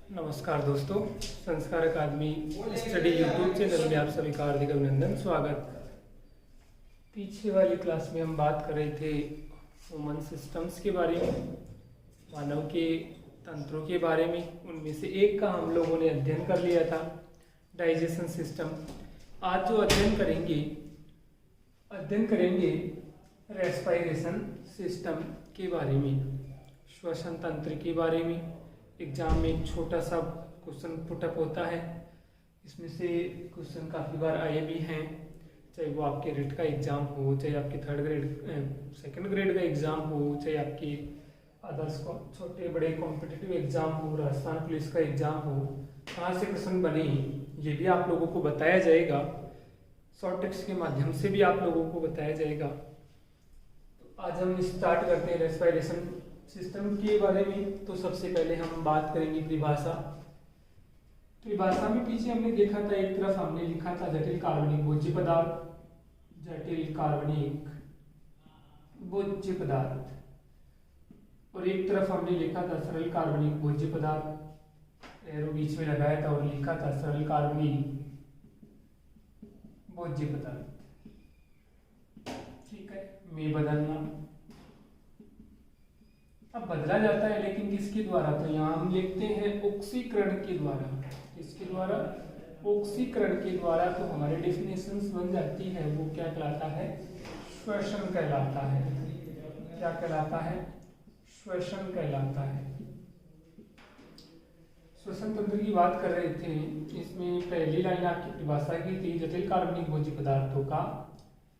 नमस्कार दोस्तों, संस्कार अकादमी स्टडी यूट्यूब चैनल में आप सभी का हार्दिक अभिनंदन, स्वागत। पीछे वाली क्लास में हम बात कर रहे थे ह्यूमन सिस्टम्स के बारे में, मानव के तंत्रों के बारे में। उनमें से एक का हम लोगों ने अध्ययन कर लिया था, डाइजेशन सिस्टम। आज जो अध्ययन करेंगे रेस्पिरेशन सिस्टम के बारे में, श्वसन तंत्र के बारे में। एग्जाम में एक छोटा सा क्वेश्चन पुटअप होता है, इसमें से क्वेश्चन काफ़ी बार आए भी हैं, चाहे वो आपके रिट का एग्ज़ाम हो, चाहे आपके सेकंड ग्रेड का एग्ज़ाम हो, चाहे आपके अदर्स छोटे बड़े कॉम्पिटिटिव एग्ज़ाम हो, राजस्थान पुलिस का एग्ज़ाम हो, कहाँ से क्वेश्चन बने ये भी आप लोगों को बताया जाएगा। शॉर्ट ट्रिक्स के माध्यम से भी आप लोगों को बताया जाएगा। तो आज हम स्टार्ट करते हैं रेस्पिरेशन सिस्टम के बारे में। तो सबसे पहले हम बात करेंगे परिभाषा। परिभाषा में पीछे हमने देखा था, एक तरफ हमने लिखा था जटिल कार्बनिक भोज्य पदार्थ, जटिल कार्बनिक भोज्य पदार्थ, और एक तरफ हमने लिखा था सरल कार्बनिक भोज्य पदार्थ, एरो बीच में लगाया था और लिखा था सरल कार्बनिक भोज्य पदार्थ। ठीक है, में बदलना अब बदला जाता है, लेकिन किसके द्वारा? तो यहाँ हम लिखते हैं ऑक्सीकरण के द्वारा। किसके द्वारा? ऑक्सीकरण के द्वारा। तो हमारी डेफिनेशंस बन जाती है, वो क्या कहलाता है? श्वसन कहलाता है। क्या कहलाता है? श्वसन कहलाता है। श्वसन तंत्र की बात कर रहे थे, इसमें पहली लाइन आपकी परिभाषा की थी, जटिल कार्बनिक भोज्य पदार्थों का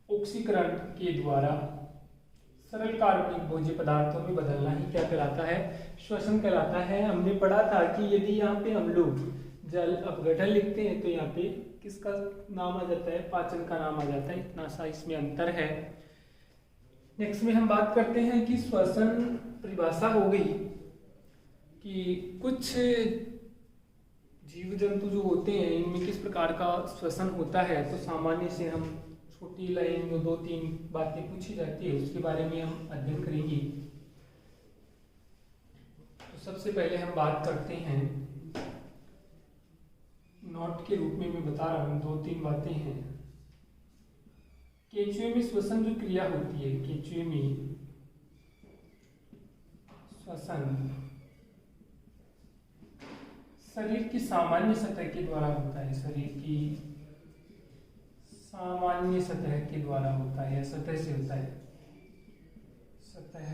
ऑक्सीकरण के द्वारा सरल कार्बनिक भोज्य पदार्थों में बदलना ही क्या कहलाता है? श्वसन कहलाता है। हमने पढ़ा था कि यदि यहाँ पे हम लोग जल अपघटन लिखते हैं तो यहाँ पे किसका नाम आ जाता है? पाचन का नाम आ जाता है। इतना सा इसमें अंतर है। नेक्स्ट में हम बात करते हैं कि श्वसन परिभाषा हो गई कि कुछ जीव जंतु जो होते हैं इनमें किस प्रकार का श्वसन होता है। तो सामान्य से हम छोटी लाइन में 2-3 बातें पूछी जाती है, उसके बारे में हम अध्ययन करेंगे। तो सबसे पहले हम बात करते हैं, नोट के रूप में मैं बता रहा हूँ, 2-3 बातें हैं। केंचुए में श्वसन जो क्रिया होती है, केंचुए में श्वसन शरीर की सामान्य सतह के द्वारा होता है। शरीर की सामान्य सतह के द्वारा होता है, सतह से होता है, सतह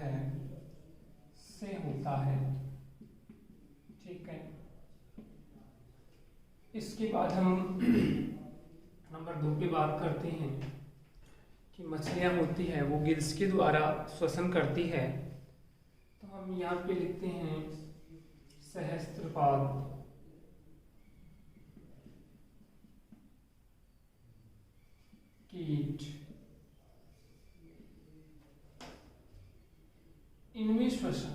से होता है। ठीक है, इसके बाद हम नंबर 2 पे बात करते हैं कि मछलियां होती हैं वो गिल्स के द्वारा श्वसन करती है। तो हम यहाँ पे लिखते हैं सहस्त्रपाद। कीट इनमें श्वसन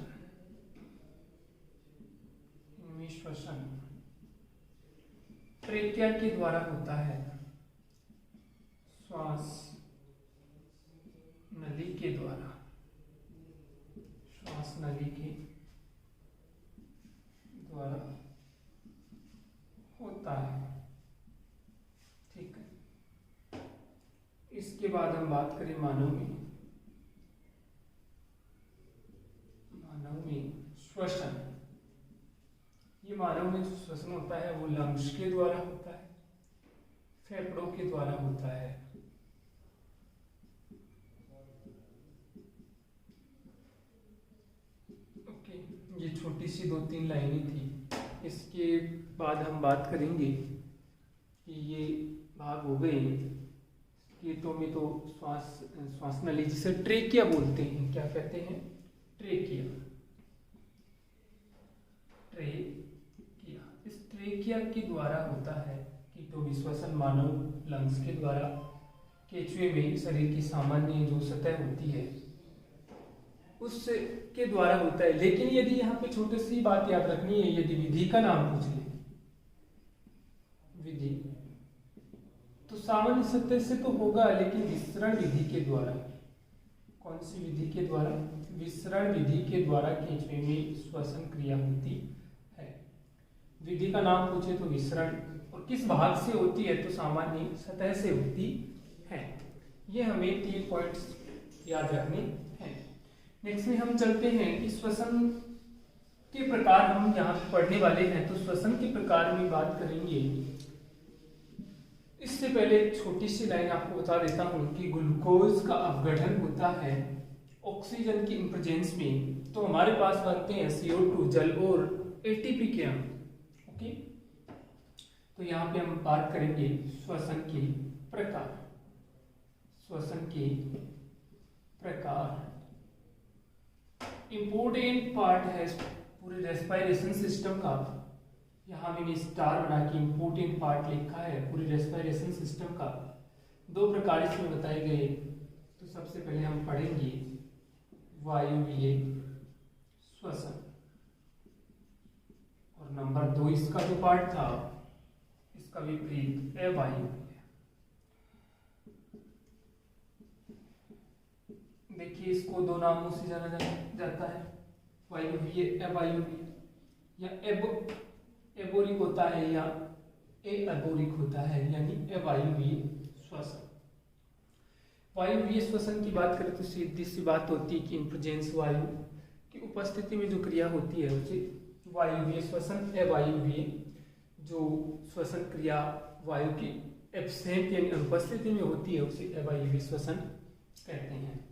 ट्रेकिया के द्वारा होता है, श्वास नली के द्वारा, श्वास नली के द्वारा होता है। ठीक है, इसके बाद हम बात करें मानव में। श्वसन, ये मानव में जो श्वसन होता है वो लंग्स के द्वारा होता है, फेफड़ों के द्वारा होता है। ओके, ये छोटी सी 2-3 लाइनें थी। इसके बाद हम बात करेंगे कि ये भाग हो गए कीटों में। तो श्वास नली जिसे ट्रेकिया बोलते हैं, क्या कहते हैं? ट्रेकिया। इस ट्रेकिया के द्वारा होता है कीटों में श्वसन, मानव लंग्स के द्वारा। केंचुए में शरीर की सामान्य जो सतह होती है उसके द्वारा होता है। लेकिन यदि यहाँ पे छोटी सी बात याद रखनी है, यदि विधि का नाम पूछ ले, विधि, तो सामान्य सतह से तो होगा, लेकिन विसरण विधि के द्वारा। कौन सी विधि के द्वारा? विसरण विधि के द्वारा केंचुए में श्वसन क्रिया होती है। विधि का नाम पूछे तो विसरण, और किस भाग से होती है तो सामान्य सतह से होती है। ये हमें 3 पॉइंट्स याद रखने हैं। नेक्स्ट में हम चलते हैं कि श्वसन के प्रकार हम यहाँ पढ़ने वाले हैं, तो श्वसन के प्रकार में बात करेंगे। इससे पहले एक छोटी सी लाइन आपको बता देता हूँ कि ग्लूकोज का अपघटन होता है ऑक्सीजन की प्रेजेंस में, तो हमारे पास बनते हैं CO2 जल और ATP के अणु। ओके, तो यहाँ पे हम बात करेंगे श्वसन के प्रकार। श्वसन के प्रकार इंपोर्टेंट पार्ट है पूरे रेस्पिरेशन सिस्टम का। यहाँ मैंने स्टार बना के इंपोर्टेंट पार्ट लिखा है पूरे रेस्पिरेशन सिस्टम का। 2 प्रकार इसमें बताए गए। तो सबसे पहले हम पढ़ेंगे वायुवीय श्वसन, और नंबर 2 इसका जो पार्ट था इसका विपरीत अवायुवीय। देखिए इसको 2 नामों से जाना जाता है, वायुवीय अवायुवीय, या एबोरिक होता है या एबोरिक होता है, यानी अवायुवीय श्वसन। वायुवीय श्वसन की बात करें तो सीधी सी बात होती है कि इनप्रेजेंस वायु की उपस्थिति में जो क्रिया होती है उसे वायुवीय श्वसन। अवायुवीय जो श्वसन क्रिया वायु की एब्सेंट यानी अनुपस्थिति में होती है उसे अवायुवीय श्वसन कहते हैं।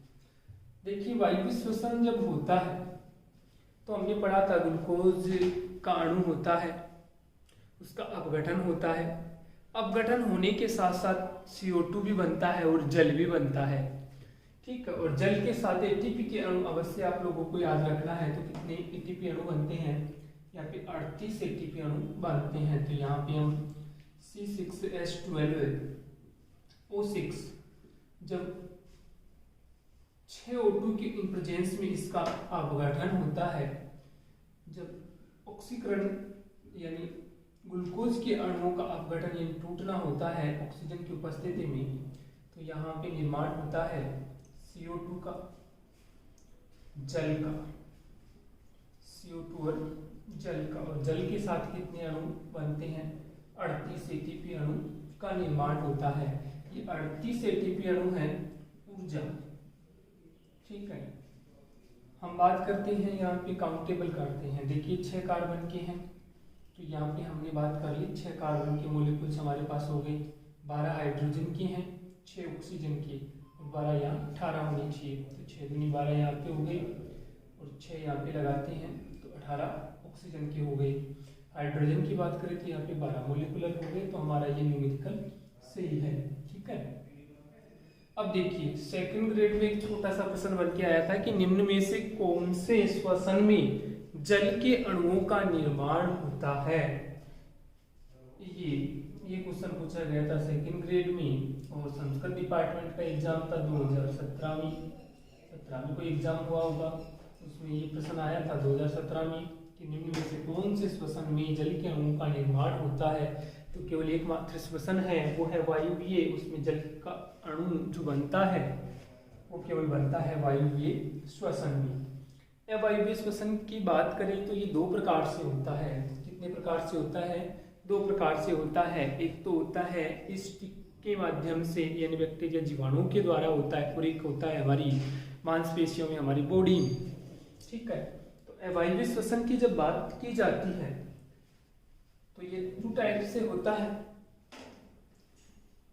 देखिए वायुवीय श्वसन जब होता है तो हमने पढ़ा था ग्लूकोज का अणु होता है, उसका अपघटन होता है। अपघटन होने के साथ साथ CO2 भी बनता है और जल भी बनता है, ठीक है। और जल के साथ ATP के अणु अवश्य आप लोगों को याद रखना है। तो कितने ATP अणु बनते हैं, यहाँ पे 38 ATP अणु बनते हैं। तो यहाँ पे हम C6H12O6 जब 6 O2 के प्रेजेंस में इसका अपघटन होता है, जब ऑक्सीकरण यानी ग्लूकोज के अणुओं का अपघटन यानी टूटना होता है ऑक्सीजन की उपस्थिति में, तो यहाँ पे निर्माण होता है CO2 का, जल का, CO2 और जल का। और जल के साथ कितने अणु बनते हैं, 38 ATP अणु का निर्माण होता है। ये 38 ATP अणु हैं ऊर्जा, ठीक है। हम बात करते हैं यहाँ पे काउंटेबल करते हैं। देखिए 6 कार्बन के हैं, तो यहाँ पे हमने बात कर ली 6 कार्बन के मॉलिक्यूल्स हमारे पास हो गए। 12 हाइड्रोजन के हैं, 6 ऑक्सीजन के, और 12 यहाँ 18 होने चाहिए। तो 6 दूनी 12 यहाँ पे हो गए और 6 यहाँ पे लगाते हैं तो 18 ऑक्सीजन के हो गए। हाइड्रोजन की बात करें तो यहाँ पे 12 मोलिकुलर हो गए। तो हमारा ये न्यूमेरिकल सही है, ठीक है। अब देखिए सेकंड ग्रेड में एक छोटा सा प्रश्न बन के आया था कि निम्न में से कौन से श्वसन में जल के अणुओं का निर्माण होता है। ये क्वेश्चन पूछा गया था सेकंड ग्रेड में, और संस्कृत डिपार्टमेंट का एग्जाम था 2017 में कोई एग्जाम हुआ होगा, उसमें ये प्रश्न आया था 2017 में कि निम्न में से कौन से श्वसन में जल के अणुओं का निर्माण होता है। तो केवल एकमात्र श्वसन है वो है वायुवीय, उसमें जल का अणु जो बनता है वो केवल बनता है वायुवीय श्वसन में। अवायुवीय श्वसन की बात करें तो ये 2 प्रकार से होता है। कितने प्रकार से होता है, 2 प्रकार से होता है। एक तो होता है ईस्ट के माध्यम से यानी बैक्टीरिया जीवाणुओं के द्वारा होता है, और एक होता है हमारी मांसपेशियों में, हमारी बॉडी में, ठीक है। तो अवायुवीय श्वसन की जब बात की जाती है तो ये 2 टाइप से होता है।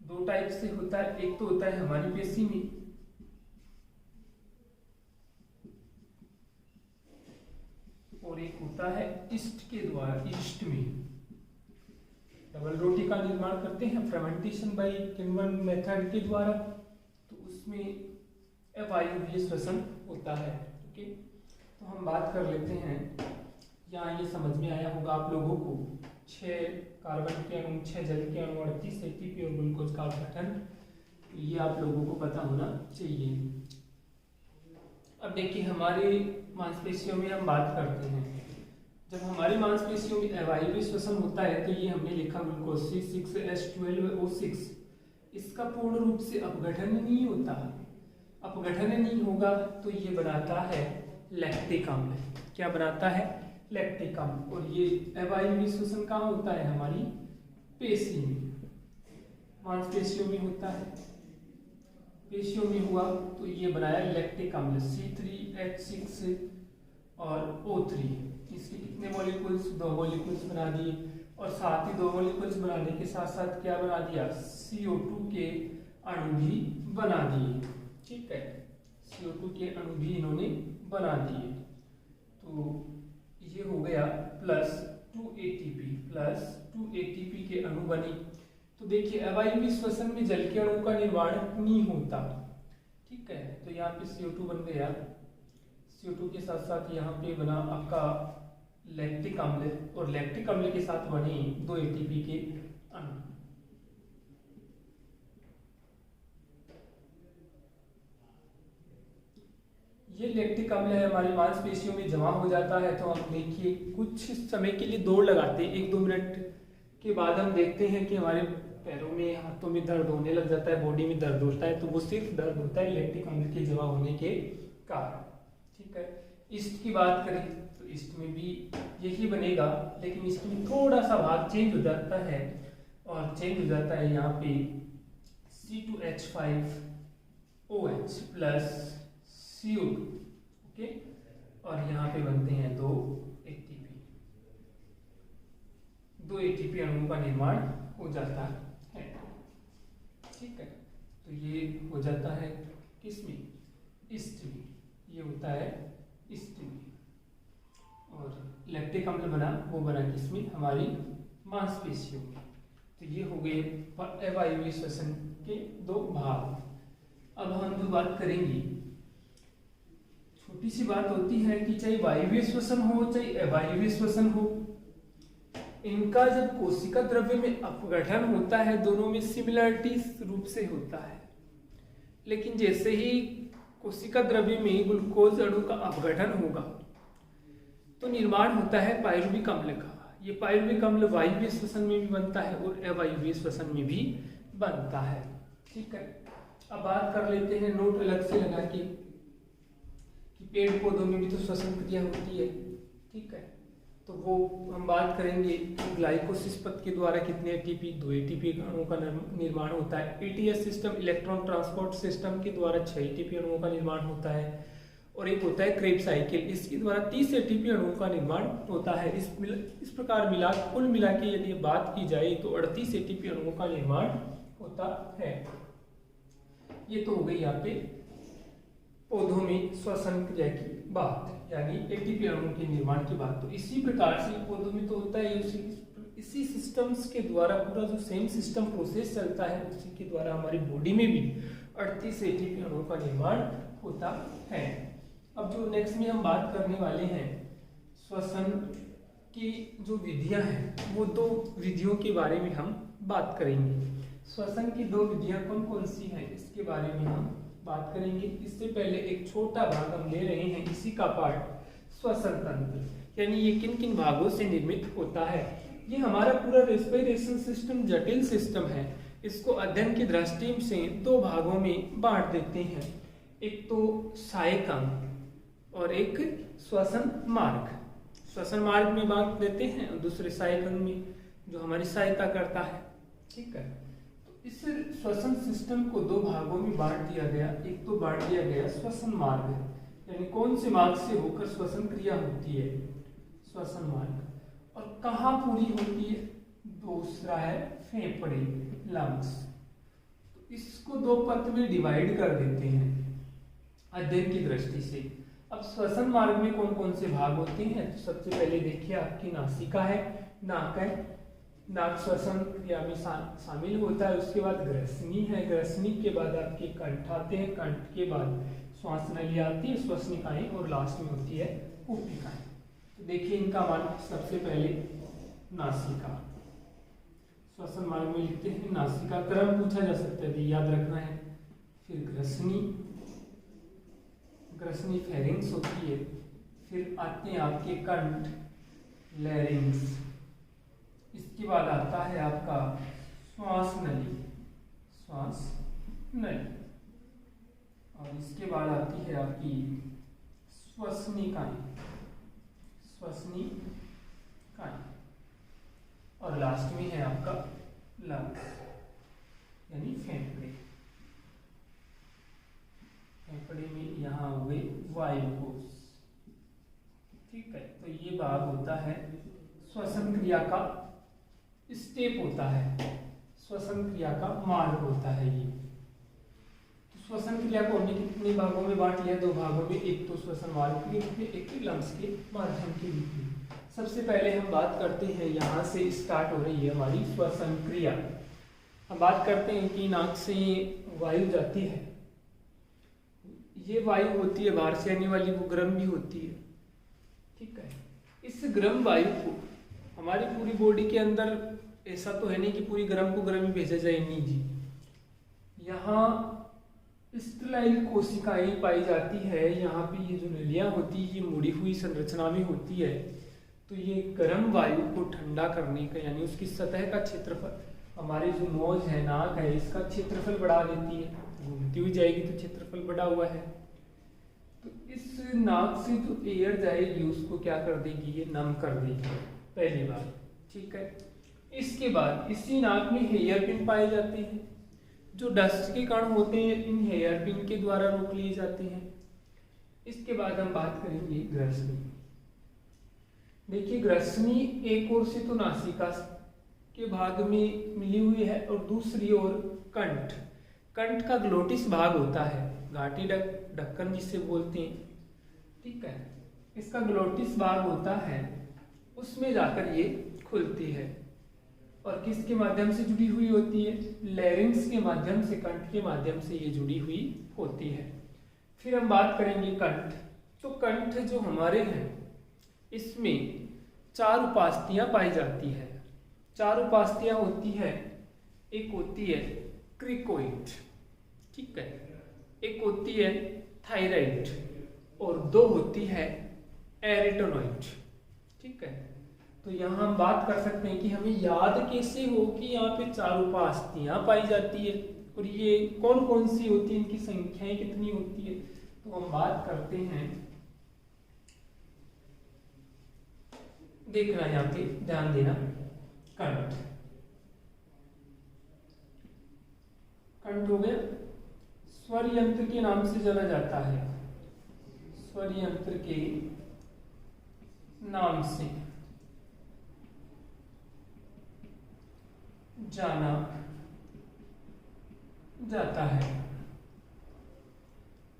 2 टाइप से होता है। एक तो होता है हमारी पेशी में, और एक होता है ईस्ट के द्वारा, ईस्ट में। डबल रोटी का निर्माण करते हैं फर्मेंटेशन बाय किण्वन मेथड के द्वारा, तो उसमें अवायुवीय श्वसन होता है, ओके। तो हम बात कर लेते हैं, यहाँ ये समझ में आया होगा आप लोगों को, 6 कार्बन के अणु, 6 जल के अणु, 38 ATP और ग्लूकोज का अपघटन, ये आप लोगों को पता होना चाहिए। अब देखिए हमारी मांसपेशियों में हम बात करते हैं, जब हमारी मांसपेशियों में अवायुवीय श्वसन होता है तो ये हमने लिखा ग्लूकोज C6H12O6, इसका पूर्ण रूप से अपघटन नहीं होता। अपघटन नहीं होगा तो ये बनाता है लैक्टिक अम्ल। क्या बनाता है, लैक्टिक अम्ल। और ये अवायवीय श्वसन कहाँ होता है? हमारी पेशी में, मांसपेशियों में होता है। पेशियों में हुआ तो ये बनाया लैक्टिक अम्ल C3H6 और O3। इसके कितने मॉलिक्यूल्स? 2 मॉलिक्यूल्स बना दिए। और साथ ही 2 मॉलिक्यूल्स बनाने के साथ साथ क्या बना दिया? CO2 के अणु भी बना दिए। ठीक है, CO2 के अणु भी इन्होंने बना दिए। तो ये हो गया प्लस 2 ATP के अणु बने। तो देखिए अवायवीय श्वसन में जल के अणु का निर्माण नहीं होता। ठीक है, तो यहाँ पे CO2 बन गया। CO2 के साथ साथ यहाँ पे बना आपका लैक्टिक अम्ल, और लैक्टिक अम्ल के साथ बने 2 ATP के अणु। ये लैक्टिक अम्ल है हमारी मांसपेशियों में जमा हो जाता है। तो हम देखिए कुछ समय के लिए दौड़ लगाते हैं, 1-2 मिनट के बाद हम देखते हैं कि हमारे पैरों में, हाथों में दर्द होने लग जाता है, बॉडी में दर्द होता है। तो वो सिर्फ दर्द होता है लैक्टिक अम्ल के जमा होने के कारण। ठीक है, ईस्ट की बात करें तो ईस्ट में भी यही बनेगा, लेकिन ईस्ट में थोड़ा सा भाग चेंज हो जाता है, और चेंज हो जाता है यहाँ पे C2H5OH प्लस CO2। ओके, और यहाँ पे बनते हैं 2 ATP अणुओं का निर्माण हो जाता है। ठीक है, तो ये हो जाता है किसमें? ईस्ट में। ये होता है ईस्ट में। और लैक्टिक अम्ल बना, वो बना किसमें? हमारी मांसपेशियों में। तो ये हो गए अवायवीय श्वसन के 2 भाग। अब हम जो बात करेंगे, छोटी सी बात होती है कि चाहे वायवीय श्वसन हो चाहे अवायवीय श्वसन हो, इनका जब कोशिका द्रव्य में अपघटन होता है, दोनों में सिमिलरिटी रूप से होता है। लेकिन जैसे ही कोशिका द्रव्य में ग्लूकोज अणु का अपघटन होगा तो निर्माण होता है पायरुविक अम्ल का। ये पायरुविक अम्ल वायवीय श्वसन में भी बनता है और अवायवीय श्वसन में भी बनता है। ठीक है, अब बात कर लेते हैं नोट अलग से लगा के कि पेड़ पौधों में भी तो श्वसन क्रिया होती है। ठीक है, तो वो हम बात करेंगे ग्लाइकोसिस पथ के द्वारा कितने ATP? 2 ATP अणुओं का निर्माण होता है। ATS system, electron transport system के द्वारा 6 ATP अणुओं का निर्माण होता है। और एक होता है क्रेब्स साइकिल, इसके द्वारा 30 ATP अणुओं का निर्माण होता है। इस प्रकार कुल मिला के यदि बात की जाए तो 38 ATP अणुओं का निर्माण होता है। ये तो हो गई यहाँ पे पौधों में श्वसन क्रिया की बात, यानी ATP अणु के निर्माण की बात। तो इसी प्रकार से पौधों में तो होता है, इसी सिस्टम्स के द्वारा पूरा जो सेम सिस्टम प्रोसेस चलता है, उसी के द्वारा हमारी बॉडी में भी 38 ATP अणुओं का निर्माण होता है। अब जो नेक्स्ट में हम बात करने वाले हैं, श्वसन की जो विधियां हैं, वो 2 विधियों के बारे में हम बात करेंगे। श्वसन की 2 विधियां कौन कौन सी हैं, इसके बारे में हम बात करेंगे। इससे पहले एक छोटा भाग हम ले रहे हैं, इसी का पार्ट, श्वसन तंत्र, यानी ये किन किन भागों से निर्मित होता है। ये हमारा पूरा रेस्पिरेशन सिस्टम जटिल सिस्टम है। इसको अध्ययन की दृष्टि से 2 भागों में बांट देते हैं, एक तो सहायक अंग और एक श्वसन मार्ग। श्वसन मार्ग में बांट देते हैं और दूसरे सहायक अंग में जो हमारी सहायता करता है। ठीक है, इस श्वसन सिस्टम को 2 भागों में बांट दिया गया। एक तो बांट दिया गया श्वसन मार्ग, यानी कौन से मार्ग से होकर श्वसन क्रिया होती है, श्वसन मार्ग, और कहाँ पूरी होती है। दूसरा है फेफड़े, लंग्स। तो इसको 2 पथ में डिवाइड कर देते हैं अध्ययन की दृष्टि से। अब श्वसन मार्ग में कौन कौन से भाग होते हैं, तो सबसे पहले देखिए आपकी नासिका है, नाक है, नाक श्वसन क्रिया में शामिल होता है। उसके बाद ग्रसनी है, ग्रसनी के बाद आपके कंठ आते हैं, कंठ के बाद श्वास नली आती है, श्वसनिकाएं, और लास्ट में होती है कुपिकाएं। तो देखिए इनका मान, सबसे पहले नासिका, श्वसन मार्ग में लिखते हैं नासिका, क्रम पूछा जा सकता है, याद रखना है। फिर ग्रसनी, ग्रसनी फेरिंग्स होती है। फिर आते हैं आपके कंठ, लैरिंग्स। इसके बाद आता है आपका श्वास नली, श्वास नली, और इसके बाद आती है आपकी श्वसनिकाएं, श्वसनिकाएं, और लास्ट में है आपका लंग्स यानी फेफड़े। फेफड़े में यहाँ हो गई वायुकोश। ठीक है, तो ये भाग होता है श्वसन क्रिया का स्टेप होता है, श्वसन क्रिया का मार्ग होता है ये। तो श्वसन क्रिया को हमने कितने भागों में बांट लिया? 2 भागों में, एक तो श्वसन मार्ग के रूप में, एक लंग्स के माध्यम के रूप में। सबसे पहले हम बात करते हैं, यहाँ से स्टार्ट हो रही है हमारी श्वसन क्रिया। हम बात करते हैं कि नाक से वायु जाती है, ये वायु होती है बाहर से आने वाली, वो गर्म भी होती है। ठीक है, इस गर्म वायु को हमारी पूरी बॉडी के अंदर, ऐसा तो है नहीं कि पूरी गर्म को गर्म ही भेजा जाए, नहीं जी। यहाँ स्टेराइल कोशिकाएं पाई जाती है, यहाँ पे ये जो नलियाँ होती है ये मुड़ी हुई संरचना में होती है। तो ये गर्म वायु को ठंडा करने का, यानी उसकी सतह का क्षेत्रफल, हमारे जो नोज है, नाक है, इसका क्षेत्रफल बढ़ा देती है, घूमती हुई जाएगी तो क्षेत्रफल बढ़ा हुआ है। तो इस नाक से जो एयर जाएगी उसको क्या कर देगी? ये नम कर देगी, पहली बार। ठीक है, इसके बाद इसी नाक में हेयर पिन पाए जाते हैं, जो डस्ट के कण होते हैं इन हेयर पिन के द्वारा रोक लिए जाते हैं। इसके बाद हम बात करेंगे ग्रसनी। देखिए, ग्रसनी एक ओर से तो नासिका के भाग में मिली हुई है और दूसरी ओर कंठ। कंठ का ग्लोटिस भाग होता है, घाटी ढक्कन जिसे बोलते हैं। ठीक है, इसका ग्लोटिस भाग होता है, उसमें जाकर ये खुलती है और किसके माध्यम से जुड़ी हुई होती है? लैरिंक्स के माध्यम से, कंठ के माध्यम से ये जुड़ी हुई होती है। फिर हम बात करेंगे कंठ। तो कंठ जो हमारे हैं, इसमें 4 उपास्थियां पाई जाती है। 4 उपास्थियां होती है, एक होती है क्रिकोइड, ठीक है, एक होती है थायराइड और 2 होती है एरिटोनॉइड। ठीक है, तो यहाँ हम बात कर सकते हैं कि हमें याद कैसे हो कि यहाँ पे 4 उपास्थियां पाई जाती है और ये कौन कौन सी होती है, इनकी संख्याएं कितनी होती है। तो हम बात करते हैं, देखना यहाँ पे ध्यान देना, कंठ। कंठ हो गया, स्वर यंत्र के नाम से जाना जाता है, स्वर यंत्र के नाम से जाना जाता है।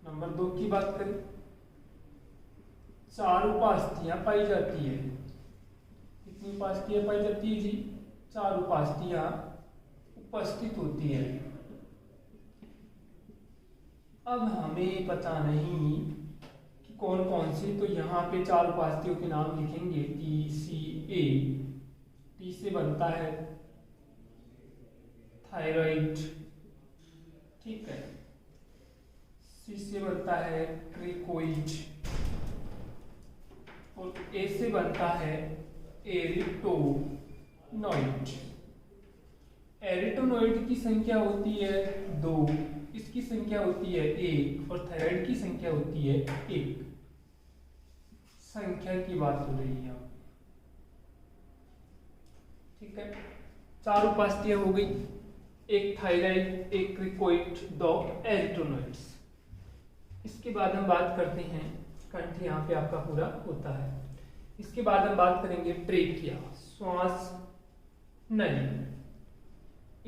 नंबर 2 की बात करें, 4 उपास्थियां पाई जाती है। कितनी उपास्थियां पाई जाती है जी? 4 उपास्थियां उपस्थित होती है। अब हमें पता नहीं कि कौन कौन सी, तो यहाँ पे 4 उपास्थियों के नाम लिखेंगे। टी सी ए, टी से बनता है थायराइड, ठीक है, सी से बनता है क्रिकोइड और ए से बनता है एरिटोनॉइड। एरिटोनॉइड की संख्या होती है 2, इसकी संख्या होती है 1 और थायराइड की संख्या होती है 1। संख्या की बात हो रही है, ठीक है। 4 उपास्थियां हो गई, एक थायराइड, एक क्रिकोइड, 2 एरिटोनॉइड्स। इसके बाद हम बात करते हैं, कंठ यहाँ पे आपका पूरा होता है। इसके बाद हम बात करेंगे ट्रेकिया, श्वास नली।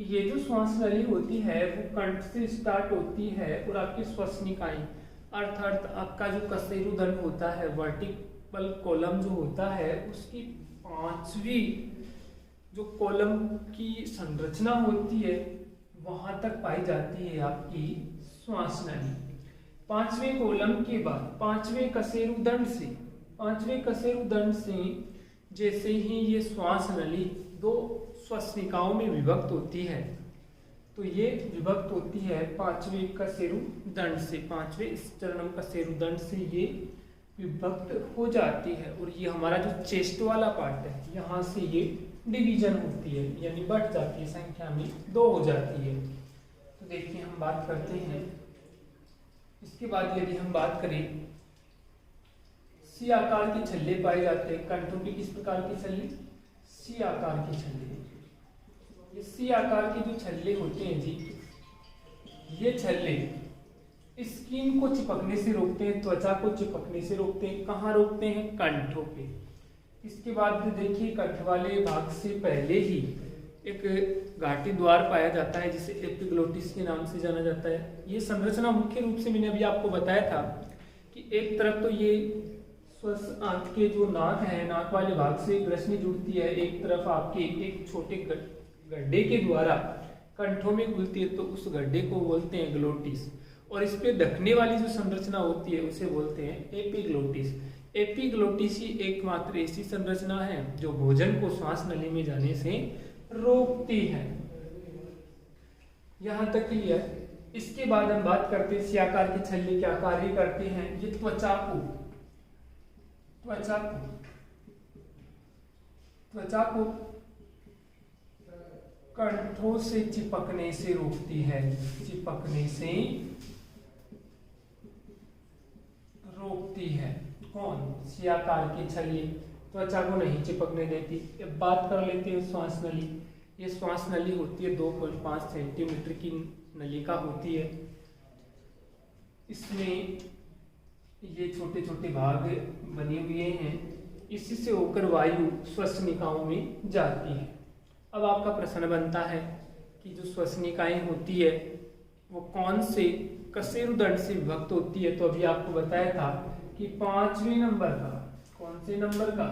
ये जो श्वास नली होती है वो कंठ से स्टार्ट होती है और आपकी श्वसनिकाएं अर्थात आपका जो कशेरुदंड होता है, वर्टिकल कॉलम जो होता है, उसकी 5वीं जो कॉलम की संरचना होती है वहां तक पाई जाती है आपकी श्वास नली। 5वें कॉलम के बाद 5वें कशेरुदंड से जैसे ही ये श्वास नली 2 श्वसनिकाओं में विभक्त होती है, तो ये विभक्त होती है 5वें कशेरुदंड से, 5वें स्टर्नम कशेरुदंड से ये विभक्त हो जाती है। और ये हमारा जो चेस्ट वाला पार्ट है, यहाँ से ये डिवीजन होती है, यानी बढ़ जाती है, संख्या में 2 हो जाती है। तो देखिए हम बात करते हैं, इसके बाद यदि हम बात करें सी आकार के छल्ले पाए जाते हैं। कंठों के किस प्रकार के छल्ले? सी आकार के छल्ले। ये सी आकार के जो छल्ले होते हैं जी, ये छल्ले स्किन को चिपकने से रोकते हैं, त्वचा को चिपकने से रोकते हैं। कहाँ रोकते हैं? कंठों पे। इसके बाद देखिए, कंठ वाले भाग से पहले ही एक घाटी द्वार पाया जाता है जिसे एपिग्लोटिस के नाम से जाना जाता है। ये संरचना मुख्य रूप से मैंने अभी आपको बताया था कि एक तरफ तो ये श्वसन आंत के जो नाक है, नाक वाले भाग से ग्रसनी जुड़ती है, एक तरफ आपके एक छोटे गड्ढे के द्वारा कंठों में खुलती है, तो उस गड्ढे को बोलते हैं ग्लोटिस। और इस पे ढकने वाली जो संरचना होती है उसे बोलते हैं एपिग्लोटिस। एपिग्लोटिस ही एकमात्र ऐसी संरचना है जो भोजन को श्वास नली में जाने से रोकती है। यहां तक क्लियर। इसके बाद हम बात करते हैं सी आकार के छल्ले क्या कार्य करते हैं। ये त्वचा को कंठों से चिपकने से रोकती है, चिपकने से रोकती है। कौन? सी आकार के छल्ले त्वचा को नहीं चिपकने देती। अब बात कर लेते हैं श्वास नली। ये श्वास नली होती है 2.5 सेंटीमीटर की नलिका होती है। इसमें ये छोटे छोटे भाग बने हुए हैं, इसी से होकर वायु श्वसनिकाओं में जाती है। अब आपका प्रश्न बनता है कि जो श्वसनिकाएं होती है वो कौन से कशेरुदंड से विभक्त होती है। तो अभी आपको बताया था कि 5वें नंबर का, कौन से नंबर का?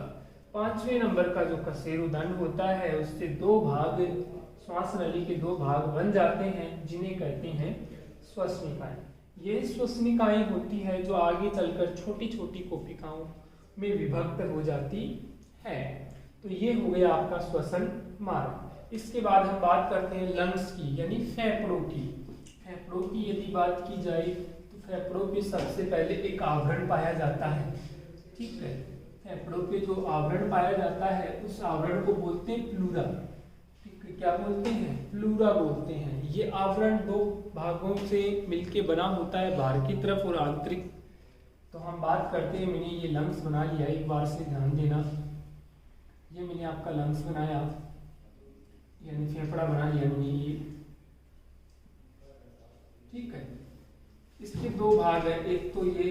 5वें नंबर का जो कशेरुदंड होता है उससे दो भाग, श्वास नली के दो भाग बन जाते हैं जिन्हें कहते हैं श्वसनिकाएं। ये श्वसनिकाएं होती है जो आगे चलकर छोटी छोटी कोशिकाओं में विभक्त हो जाती है। तो ये हो गया आपका श्वसन मार्ग। इसके बाद हम बात करते हैं लंग्स की, यानी फेफड़ों की। फेफड़ों की यदि बात की जाए तो फेफड़ों पे सबसे पहले एक आवरण पाया जाता है। ठीक है, फेफड़ों पे जो आवरण पाया जाता है उस आवरण को बोलते हैं प्लूरा। ठीक है, क्या बोलते हैं? प्लूरा बोलते हैं। ये आवरण दो भागों से मिलके बना होता है, बाहर की तरफ और आंतरिक। तो हम बात करते हैं, मैंने ये लंग्स बना लिया, एक बार से ध्यान देना। ये मैंने आपका लंग्स बनाया, यानी फेफड़ा बना लिया मैंने ये। ठीक है, इसके दो भाग है, एक तो ये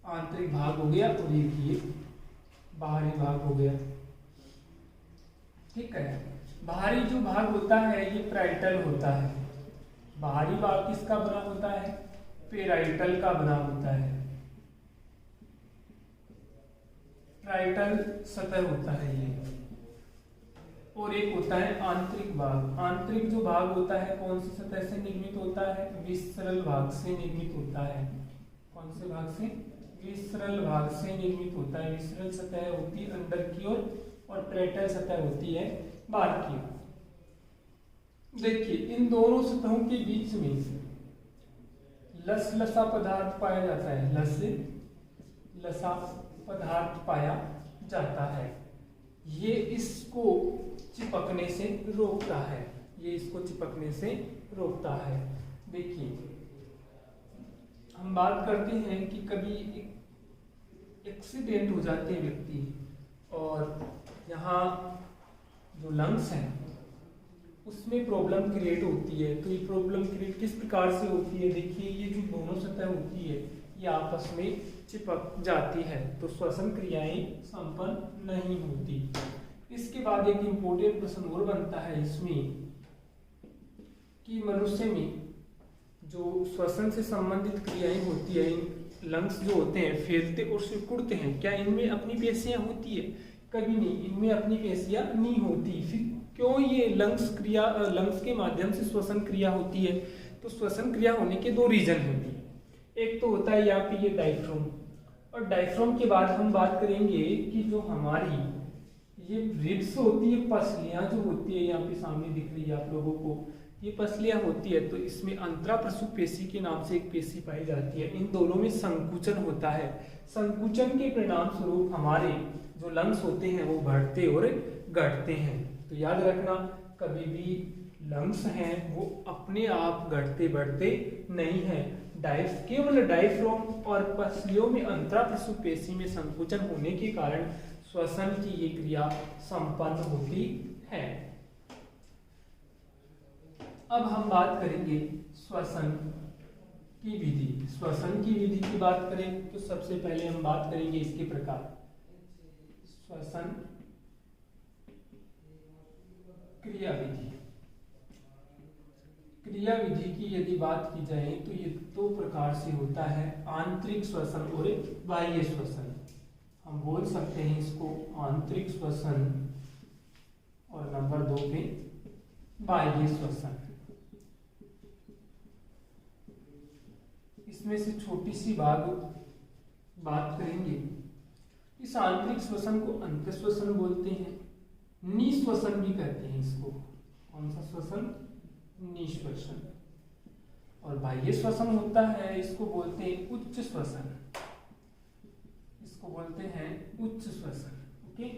आंतरिक भाग हो गया और एक ये बाहरी भाग हो गया। ठीक है, बाहरी जो भाग होता है ये पैराइटल होता है। बाहरी भाग किसका बना होता है? पैराइटल का बना होता है। पैराइटल सतह होता है ये। और एक होता है आंतरिक भाग। आंतरिक जो भाग होता है कौन सी सतह से निर्मित होता है? विसरल भाग से निर्मित होता है। कौन से भाग से? विसरल भाग से निर्मित होता है। विसरल सतह होती है अंदर की ओर और पैराइटल सतह होती है बाहर की ओर। देखिए, इन दोनों सतहों के बीच में लसा पदार्थ पाया जाता है। लसा पदार्थ पाया जाता है। ये इसको चिपकने से रोकता है। ये इसको चिपकने से रोकता है। देखिए, हम बात करते हैं कि कभी एक्सीडेंट हो जाते हैं व्यक्ति, और यहाँ जो लंग्स हैं उसमें प्रॉब्लम क्रिएट होती है। तो ये प्रॉब्लम क्रिएट किस प्रकार से होती है? देखिए, ये जो दोनों सतह होती है ये आपस में चिपक जाती है, तो श्वसन क्रियाएं संपन्न नहीं होती। इसके बाद एक इम्पोर्टेंट प्रश्न और बनता है इसमें कि मनुष्य में जो श्वसन से संबंधित क्रियाएं होती है, लंग्स जो होते हैं फैलते और सिकुड़ते हैं, क्या इनमें अपनी पेशियां होती है? कभी नहीं, इनमें अपनी पेशियां नहीं होती। फिर क्यों ये लंग्स के माध्यम से श्वसन क्रिया होती है? तो श्वसन क्रिया होने के दो रीजन होती है। एक तो होता है यहाँ पे ये डायफ्राम, और डायफ्राम के बाद हम बात करेंगे कि जो हमारी ये रिब्स होती है, पसलियां जो होती है, यहाँ पे सामने दिख रही है आप लोगों को, ये पसलियां होती है। तो इसमें अंतराप्रसूप पेशी के नाम से एक पेशी पाई जाती है। इन दोनों में संकुचन होता है। संकुचन के परिणाम स्वरूप हमारे जो लंग्स होते हैं वो बढ़ते और घटते हैं। तो याद रखना, कभी भी लंग्स हैं वो अपने आप घटते बढ़ते नहीं है। केवल डायफ्राम और पसलियों में अंतराप्रसूपेशी में संकुचन होने के कारण श्वसन की ये क्रिया संपन्न होती है। अब हम बात करेंगे श्वसन की विधि। श्वसन की विधि की बात करें तो सबसे पहले हम बात करेंगे इसके प्रकार। श्वसन क्रिया विधि। क्रिया विधि की यदि बात की जाए तो ये दो प्रकार से होता है, आंतरिक श्वसन और बाह्य श्वसन। हम बोल सकते हैं इसको आंतरिक श्वसन और नंबर 2 पे बाह्य श्वसन। इसमें से छोटी सी बात करेंगे। इस आंतरिक श्वसन को अंतःश्वसन बोलते हैं, निश्वसन भी कहते हैं इसको। कौन सा श्वसन? निश्वसन। और बाह्य श्वसन होता है, इसको बोलते हैं उच्च श्वसन। इसको बोलते हैं उच्च श्वसन। ओके,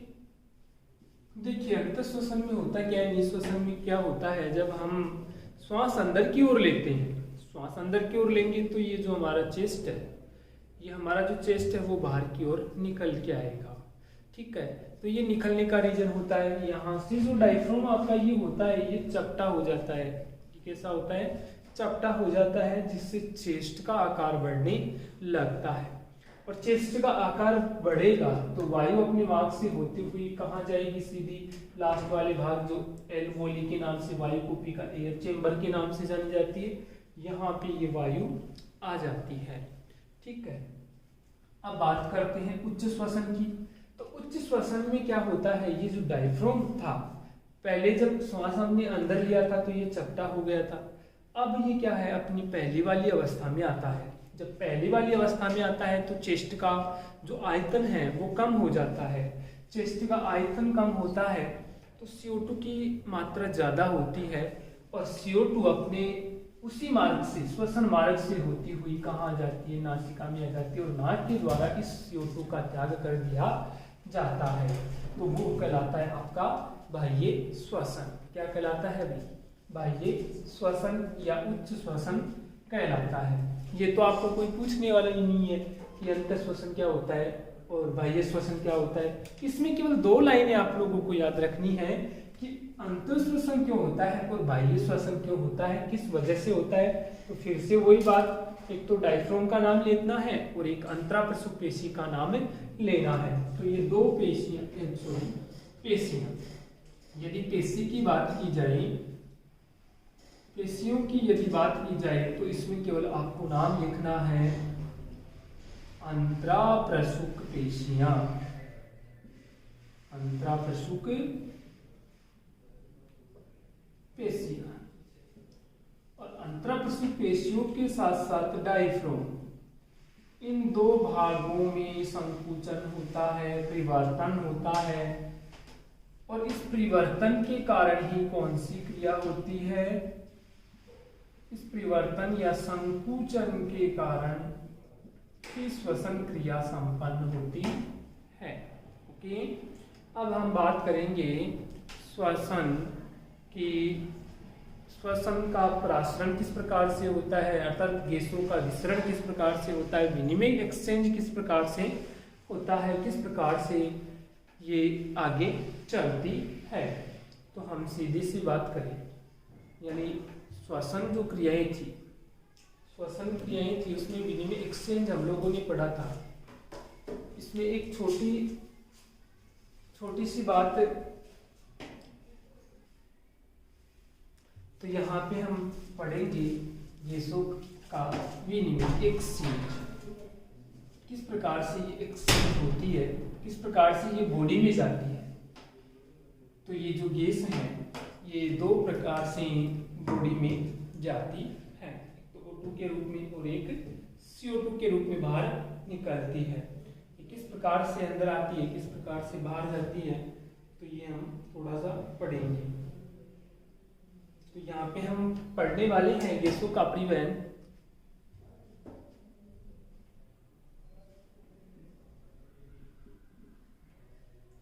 देखिए अंतःश्वसन में होता क्या है, निश्वसन में क्या होता है, जब हम श्वास अंदर की ओर लेते हैं, श्वास अंदर की ओर लेंगे तो ये जो हमारा चेस्ट है, ये हमारा जो चेस्ट है वो बाहर की ओर निकल के आएगा। ठीक है, तो ये निकलने का रीजन होता है यहाँ से जो डायफ्राम आपका ये होता है, ये चपटा हो जाता है। कैसा होता है? चपटा हो जाता है, जिससे चेस्ट का आकार बढ़ने लगता है। और चेस्ट का आकार बढ़ेगा तो वायु अपने मार्ग से होती हुई कहाँ जाएगी? सीधी लास्ट वाले भाग जो एल्वोली के नाम से, वायु कुपी का एयर चेम्बर के नाम से जानी जाती है, यहाँ पे ये वायु आ जाती है। ठीक है, अब बात करते हैं उच्च श्वसन की। तो उच्च श्वसन में क्या होता है, ये जो डायफ्राम था, पहले जब श्वास हमने अंदर लिया था तो ये चपटा हो गया था। अब ये क्या है, अपनी पहली वाली अवस्था में आता है। जब पहली वाली अवस्था में आता है तो चेस्ट का जो आयतन है वो कम हो जाता है। चेस्ट का आयतन कम होता है तो CO2 की मात्रा ज्यादा होती है, और CO2 अपने उसी मार्ग से, श्वसन मार्ग से होती हुई कहाँ जाती है? नासिका में आ जाती है, और नाक के द्वारा इस CO2 का त्याग कर दिया जाता है। तो वो कहलाता है आपका बाह्य श्वसन। क्या कहलाता है भाई? बाह्य श्वसन या उच्च श्वसन कहलाता है। ये तो आपको कोई पूछने वाला ही नहीं है कि अंतःश्वसन क्या होता है और बाह्य श्वसन क्या होता है। इसमें केवल 2 लाइनें आप लोगों को याद रखनी है कि अंतःश्वसन क्यों होता है और बाह्य श्वसन क्यों होता है, किस वजह से होता है। तो फिर से वही बात, एक तो डायफ्राम का नाम लेना है और एक अंतराप्रसूपेशी का नाम लेना है। तो ये 2 पेशियां। यदि पेशी की बात की जाए, पेशियों की यदि बात की जाए तो इसमें केवल आपको नाम लिखना है अंतराप्रसूक पेशियां। अंतराप्रसूक पेशियां। और अंतराप्रसूक पेशियों के साथ साथ डायफ्राम, इन 2 भागों में संकुचन होता है, परिवर्तन होता है। और इस परिवर्तन के कारण ही कौन सी क्रिया होती है? इस परिवर्तन या संकुचन के कारण ही श्वसन क्रिया संपन्न होती है। ओके, अब हम बात करेंगे श्वसन की। श्वसन का प्रासरण किस प्रकार से होता है, अर्थात गैसों का विसरण किस प्रकार से होता है, विनिमय एक्सचेंज किस प्रकार से होता है, किस प्रकार से ये आगे चलती है। तो हम सीधी सी बात करें, यानी श्वसन जो क्रियाएं थी, श्वसन क्रियाएं थी, उसमें विनिमय एक्सचेंज हम लोगों ने पढ़ा था। इसमें एक छोटी सी बात, तो यहाँ पे हम पढ़ेंगे गैसों का विनिमय एक्सचेंज, किस प्रकार से ये एक्सचेंज होती है, किस प्रकार से ये बॉडी में जाती है। तो ये जो गैस है ये 2 प्रकार से बॉडी में जाती है, एक तो O2 के रूप में और एक CO2 के रूप में बाहर निकलती है। ये किस प्रकार से अंदर आती है, किस प्रकार से बाहर जाती है, तो ये हम थोड़ा सा पढ़ेंगे। तो यहाँ पे हम पढ़ने वाले हैं गैसों का परिवहन।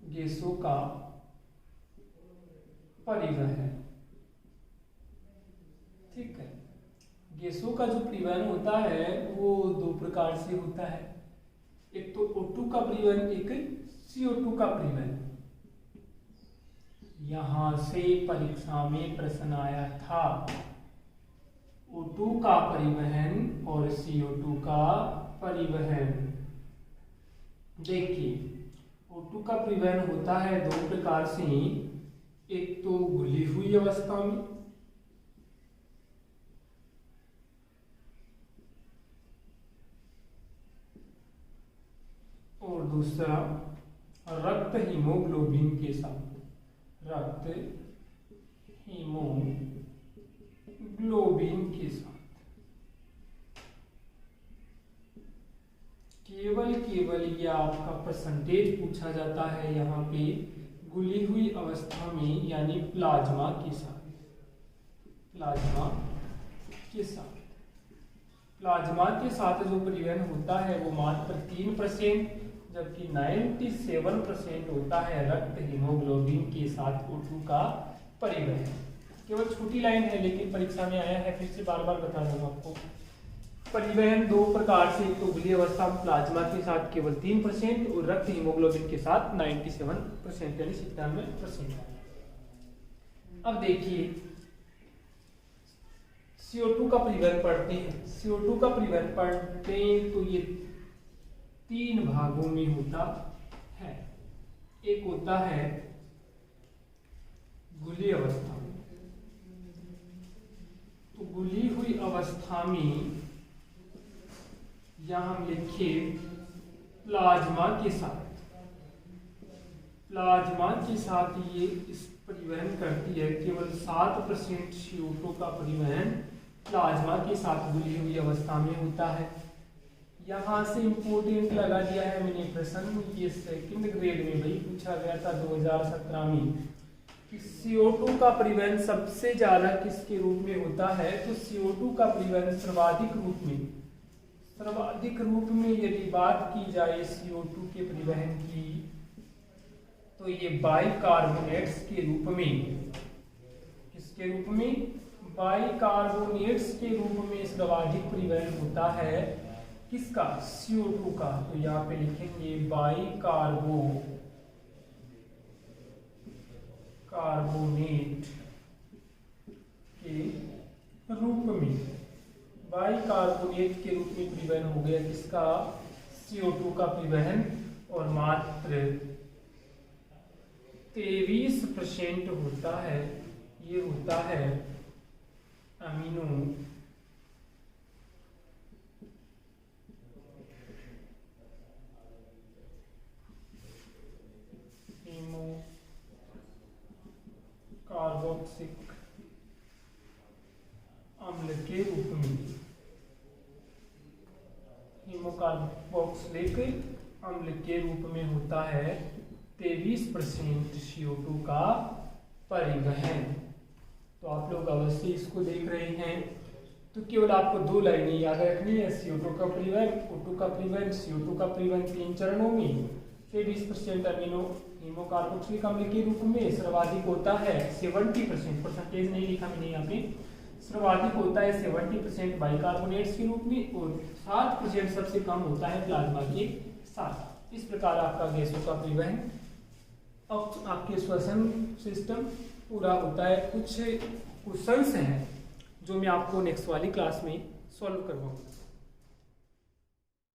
गैसों का परिवहन। ठीक है, गैसों का जो परिवहन होता है वो दो प्रकार से होता है, एक तो O2 का परिवहन, एक CO2 का परिवहन। यहां से परीक्षा में प्रश्न आया था, O2 का परिवहन और CO2 का परिवहन। देखिए O2 का परिवहन होता है दो प्रकार से, एक तो घुली हुई अवस्था में और दूसरा रक्त हीमोग्लोबिन के साथ, रक्त हीमोग्लोबिन के साथ। केवल ये आपका परसेंटेज पूछा जाता है यहाँ पे, घुली हुई अवस्था में यानी प्लाज्मा के साथ, प्लाज्मा के साथ। प्लाज्मा के साथ जो परिवहन होता है वो मात्र 3%, जबकि 97% होता है रक्त हीमोग्लोबिन के साथ O2 का परिवहन। केवल छोटी लाइन है लेकिन परीक्षा में आया है, फिर से बार बार बता दूंगा आपको। परिवहन दो प्रकार से, एक तो घुली अवस्था में प्लाज्मा के साथ केवल 3% और रक्त हीमोग्लोबिन के साथ 97% यानी 97%। अब देखिए CO2 का परिवहन पढ़ते हैं। CO2 का परिवहन पढ़ते हैं तो ये 3 भागों में होता है। एक होता है घुली अवस्था में, तो घुली हुई अवस्था में यहां हम लिखे प्लाज्मा के साथ, प्लाज्मा के साथ ये इस परिवहन करती है। केवल 7% CO2 का परिवहन प्लाज्मा के साथ घुली हुई अवस्था में होता है। यहाँ से इम्पोर्टेंट लगा दिया है मैंने प्रश्न, ये सेकंड ग्रेड में भाई पूछा गया था 2017 में कि CO2 का परिवहन सबसे ज्यादा किसके रूप में होता है, तो CO2 का परिवहन सर्वाधिक रूप में यदि बात की जाए CO2 के परिवहन की, तो ये बाइकार्बोनेट्स के रूप में, किसके रूप में, बाइकार्बोनेट्स के रूप में सर्वाधिक परिवहन होता है। किसका, CO2 का। तो यहाँ पे लिखेंगे कार्बोनेट के रूप में, बाइकार्बोनेट के रूप में परिवहन हो गया किसका, CO2 का परिवहन। और मात्र 23% होता है, ये होता है अमीनो कार्बोक्सिलिक अम्ल के रूप में, हीमोकार्बोक्सिलिक अम्ल के रूप में होता है 23% CO2 का परिवहन। तो आप लोग अवश्य इसको देख रहे हैं। तो केवल आपको 2 लाइनें याद रखनी है, CO2 का परिवहन, O2 का परिवहन। CO2 का परिवहन 3 चरणों में 23% अमीनो हीमोकार्बोक्सिलिक अम्ल के रूप में सर्वाधिक होता है 70%, परसेंटेज नहीं लिखा मैंने यहाँ पे, सर्वाधिक होता है 70% बाइकार्बोनेट्स के रूप में और 7% सबसे कम होता है प्लाज्मा के साथ। इस प्रकार आपका गैसों का परिवहन अब आपके श्वसन सिस्टम पूरा होता है। कुछ क्वेश्चंस हैं जो मैं आपको नेक्स्ट वाली क्लास में सॉल्व करवाऊंगा।